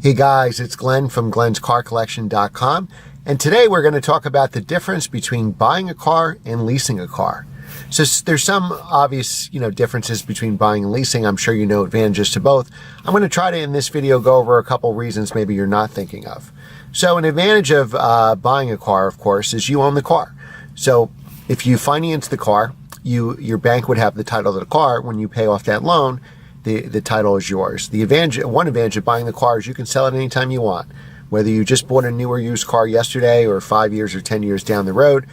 Hey guys, it's Glenn from glenscarcollection.com, and today we're going to talk about the difference between buying a car and leasing a car. So there's some obvious, differences between buying and leasing. I'm sure you know advantages to both. I'm going to try to, in this video, go over a couple reasons maybe you're not thinking of. So an advantage of buying a car, of course, is you own the car. So if you finance the car, your bank would have the title to the car. When you pay off that loan, the title is yours. One advantage of buying the car is you can sell it anytime you want. Whether you just bought a new or used car yesterday or 5 years or 10 years down the road,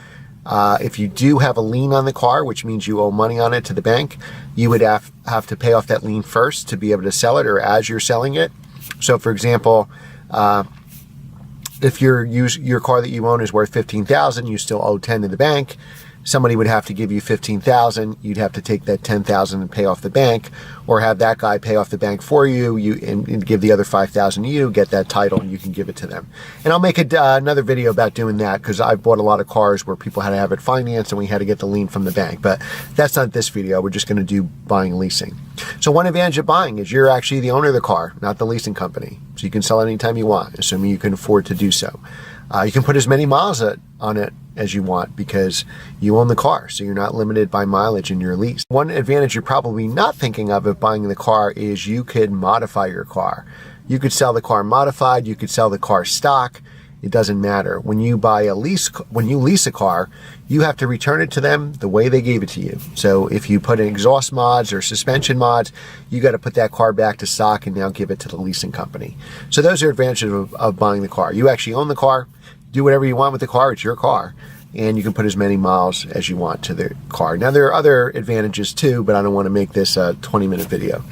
if you do have a lien on the car, which means you owe money on it to the bank, you would have to pay off that lien first to be able to sell it, or as you're selling it. So for example, if your car that you own is worth $15,000, you still owe $10,000 to the bank. Somebody would have to give you $15,000. You'd have to take that $10,000 and pay off the bank, or have that guy pay off the bank for you. And give the other $5,000 to you, get that title, and you can give it to them. And I'll make another video about doing that, because I've bought a lot of cars where people had to have it financed and we had to get the lien from the bank. But that's not this video. We're just going to do buying and leasing. So one advantage of buying is you're actually the owner of the car, not the leasing company. So you can sell it anytime you want, assuming you can afford to do so. You can put as many miles on it as you want because you own the car, so you're not limited by mileage in your lease. One advantage you're probably not thinking of buying the car is you could modify your car. You could sell the car modified, you could sell the car stock. It doesn't matter. When you lease a car, you have to return it to them the way they gave it to you. So if you put in exhaust mods or suspension mods, you got to put that car back to stock and now give it to the leasing company. So those are advantages of buying the car. You actually own the car, do whatever you want with the car, it's your car, and you can put as many miles as you want to the car. Now there are other advantages too, but I don't want to make this a 20-minute video.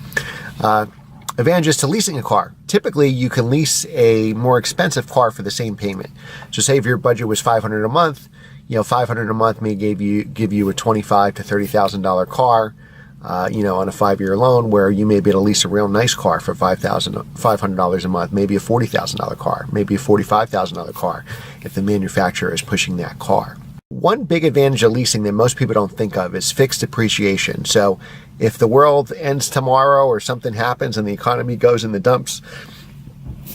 Advantages to leasing a car. Typically, you can lease a more expensive car for the same payment. So say if your budget was $500 a month, $500 a month may give you a $25,000 to $30,000 car, on a 5-year loan, where you may be able to lease a real nice car for $500 a month, maybe a $40,000 car, maybe a $45,000 car, if the manufacturer is pushing that car. One big advantage of leasing that most people don't think of is fixed depreciation. So if the world ends tomorrow or something happens and the economy goes in the dumps,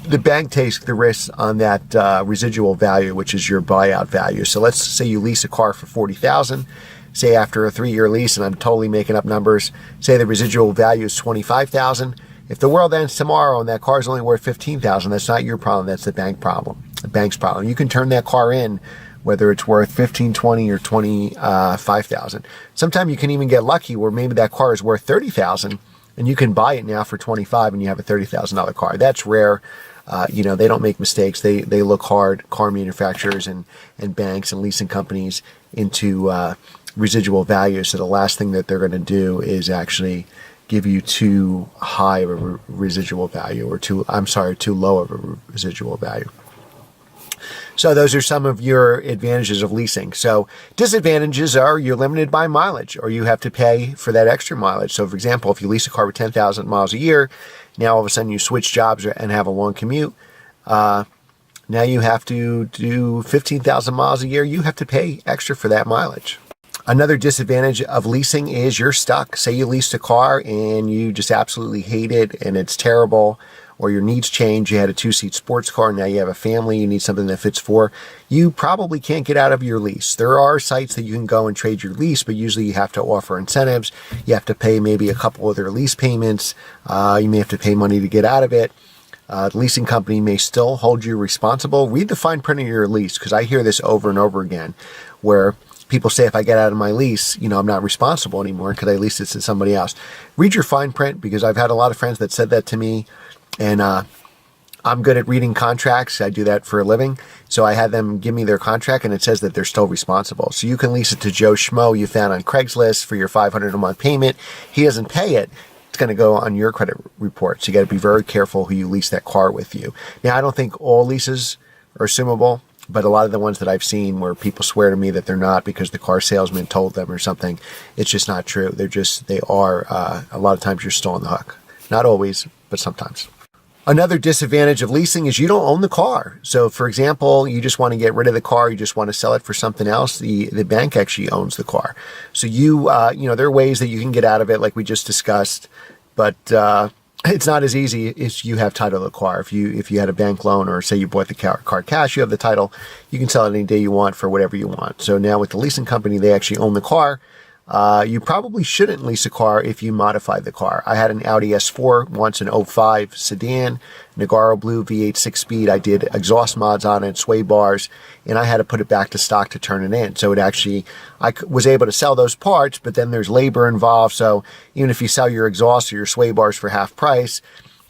the bank takes the risk on that residual value, which is your buyout value. So let's say you lease a car for $40,000. Say after a 3-year lease, and I'm totally making up numbers, say the residual value is $25,000. If the world ends tomorrow and that car is only worth $15,000, that's not your problem, that's the bank's problem. You can turn that car in, whether it's worth $15,000, $20,000, or $25,000. Sometimes you can even get lucky where maybe that car is worth $30,000 and you can buy it now for $25,000 and you have a $30,000 car. That's rare. They don't make mistakes. They look hard, car manufacturers and banks and leasing companies, into residual value. So the last thing that they're going to do is actually give you too high of a residual value, or too low of a residual value. So those are some of your advantages of leasing. So disadvantages are you're limited by mileage, or you have to pay for that extra mileage. So for example, if you lease a car with 10,000 miles a year, now all of a sudden you switch jobs and have a long commute, now you have to do 15,000 miles a year. You have to pay extra for that mileage. Another disadvantage of leasing is you're stuck. Say you leased a car and you just absolutely hate it and it's terrible, or your needs change. You had a 2-seat sports car, now you have a family, you need something that fits 4. You probably can't get out of your lease. There are sites that you can go and trade your lease, but usually you have to offer incentives. You have to pay maybe a couple of their lease payments. You may have to pay money to get out of it. The leasing company may still hold you responsible. Read the fine print of your lease, because I hear this over and over again, where people say if I get out of my lease, I'm not responsible anymore because I leased it to somebody else. Read your fine print, because I've had a lot of friends that said that to me, and I'm good at reading contracts. I do that for a living. So I had them give me their contract, and it says that they're still responsible. So you can lease it to Joe Schmo you found on Craigslist for your $500 a month payment. He doesn't pay it. It's going to go on your credit report. So you got to be very careful who you lease that car with you. Now, I don't think all leases are assumable, but a lot of the ones that I've seen where people swear to me that they're not because the car salesman told them or something, it's just not true. They are, a lot of times you're still on the hook. Not always, but sometimes. Another disadvantage of leasing is you don't own the car. So for example, you just want to get rid of the car, you just want to sell it for something else, the bank actually owns the car. So there are ways that you can get out of it like we just discussed, but it's not as easy as you have title of the car. If you had a bank loan, or say you bought the car cash, you have the title, you can sell it any day you want for whatever you want. So now with the leasing company, they actually own the car. You probably shouldn't lease a car if you modify the car. I had an Audi S4 once, an '05 sedan, Nagaro Blue V8 6-speed. I did exhaust mods on it, sway bars, and I had to put it back to stock to turn it in. So it actually, I was able to sell those parts, but then there's labor involved. So even if you sell your exhaust or your sway bars for half price,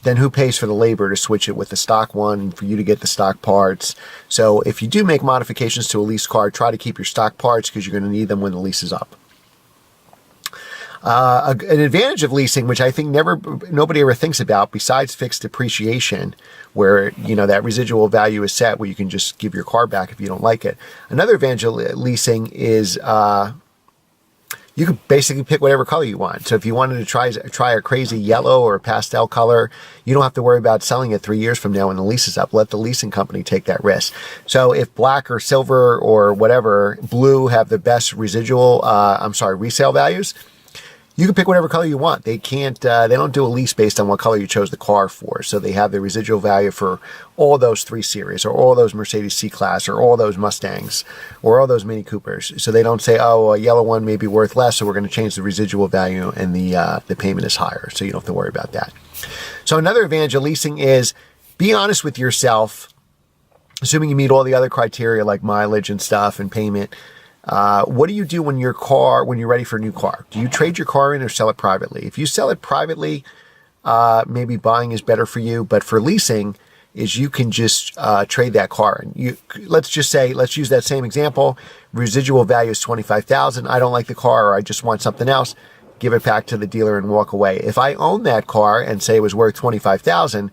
then who pays for the labor to switch it with the stock one and for you to get the stock parts? So if you do make modifications to a leased car, try to keep your stock parts because you're going to need them when the lease is up. An advantage of leasing, which I think nobody ever thinks about, besides fixed depreciation, where that residual value is set, where you can just give your car back if you don't like it. Another advantage of leasing is you can basically pick whatever color you want. So if you wanted to try a crazy yellow or a pastel color, you don't have to worry about selling it 3 years from now when the lease is up. Let the leasing company take that risk. So if black or silver or whatever, blue have the best resale values, you can pick whatever color you want. They don't do a lease based on what color you chose the car for. So they have the residual value for all those 3 Series, or all those Mercedes C-Class, or all those Mustangs, or all those Mini Coopers. So they don't say, oh, a yellow one may be worth less, so we're going to change the residual value and the payment is higher. So you don't have to worry about that. So another advantage of leasing is be honest with yourself, assuming you meet all the other criteria like mileage and stuff and payment. What do you do when you're ready for a new car? Do you trade your car in or sell it privately? If you sell it privately, maybe buying is better for you. But for leasing, is you can just trade that car. And let's use that same example. Residual value is $25,000. I don't like the car, or I just want something else. Give it back to the dealer and walk away. If I own that car and say it was worth $25,000,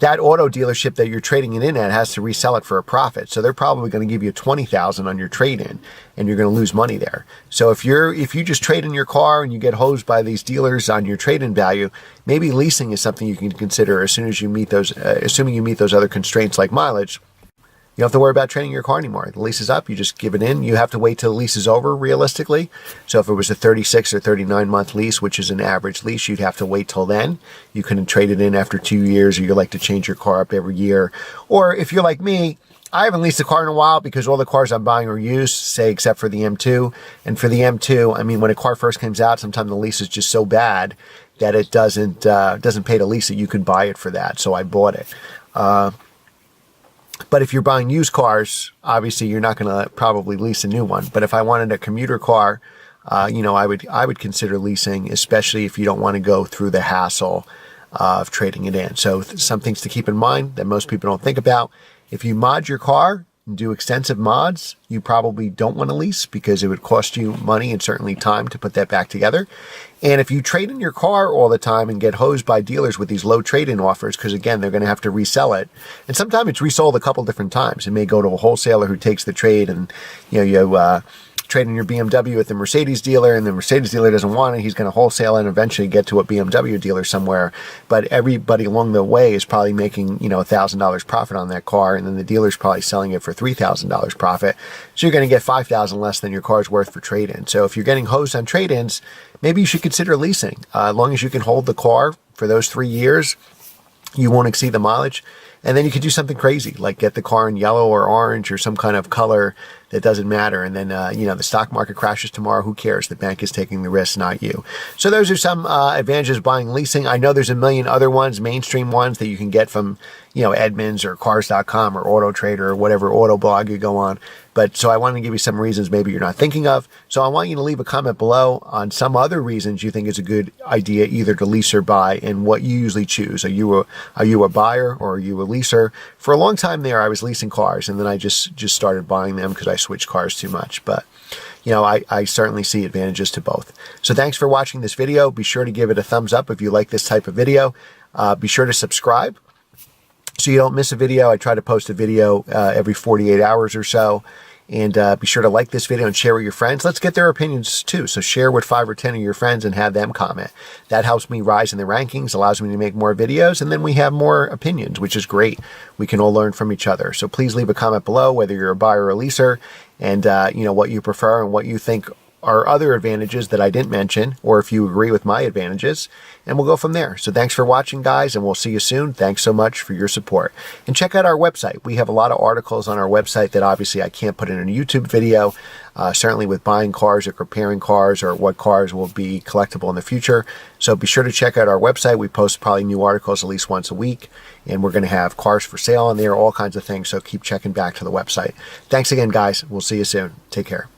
that auto dealership that you're trading it in at has to resell it for a profit. So they're probably going to give you $20,000 on your trade-in, and you're going to lose money there. So if you just trade in your car and you get hosed by these dealers on your trade-in value, maybe leasing is something you can consider assuming you meet those other constraints like mileage. You don't have to worry about trading your car anymore. The lease is up. You just give it in. You have to wait till the lease is over, realistically. So if it was a 36 or 39-month lease, which is an average lease, you'd have to wait till then. You couldn't trade it in after 2 years, or you like to change your car up every year. Or if you're like me, I haven't leased a car in a while because all the cars I'm buying are used, say, except for the M2. And for the M2, I mean, when a car first comes out, sometimes the lease is just so bad that it doesn't pay to lease it. You can buy it for that. So I bought it. But if you're buying used cars, obviously you're not going to probably lease a new one. But if I wanted a commuter car, I would consider leasing, especially if you don't want to go through the hassle of trading it in. So some things to keep in mind that most people don't think about. If you mod your car and do extensive mods, you probably don't want to lease because it would cost you money and certainly time to put that back together. And if you trade in your car all the time and get hosed by dealers with these low trade-in offers, because again, they're going to have to resell it. And sometimes it's resold a couple different times. It may go to a wholesaler who takes the trade, and you trade in your BMW at the Mercedes dealer, and the Mercedes dealer doesn't want it. He's going to wholesale it and eventually get to a BMW dealer somewhere. But everybody along the way is probably making, $1,000 profit on that car, and then the dealer's probably selling it for $3,000 profit. So you're going to get $5,000 less than your car's worth for trade-in. So if you're getting hosed on trade-ins, maybe you should consider leasing. As long as you can hold the car for those 3 years, you won't exceed the mileage. And then you could do something crazy, like get the car in yellow or orange or some kind of color that doesn't matter. And then, the stock market crashes tomorrow. Who cares? The bank is taking the risk, not you. So those are some advantages of buying leasing. I know there's a million other ones, mainstream ones that you can get from, Edmunds or Cars.com or Auto Trader or whatever auto blog you go on. But so I want to give you some reasons maybe you're not thinking of. So I want you to leave a comment below on some other reasons you think it's a good idea either to lease or buy, and what you usually choose. Are you a buyer or are you a leaser? For a long time there, I was leasing cars, and then I just started buying them because I switched cars too much. But I certainly see advantages to both. So thanks for watching this video. Be sure to give it a thumbs up if you like this type of video. Be sure to subscribe so you don't miss a video. I try to post a video every 48 hours or so. And be sure to like this video and share with your friends. Let's get their opinions too. So share with 5 or 10 of your friends and have them comment. That helps me rise in the rankings, allows me to make more videos, and then we have more opinions, which is great. We can all learn from each other. So please leave a comment below, whether you're a buyer or a leaser, and what you prefer and what you think are other advantages that I didn't mention, or if you agree with my advantages, and we'll go from there. So thanks for watching, guys, and we'll see you soon. Thanks so much for your support. And check out our website. We have a lot of articles on our website that obviously I can't put in a YouTube video, certainly with buying cars or comparing cars or what cars will be collectible in the future. So be sure to check out our website. We post probably new articles at least once a week, and we're going to have cars for sale on there, all kinds of things. So keep checking back to the website. Thanks again, guys. We'll see you soon. Take care.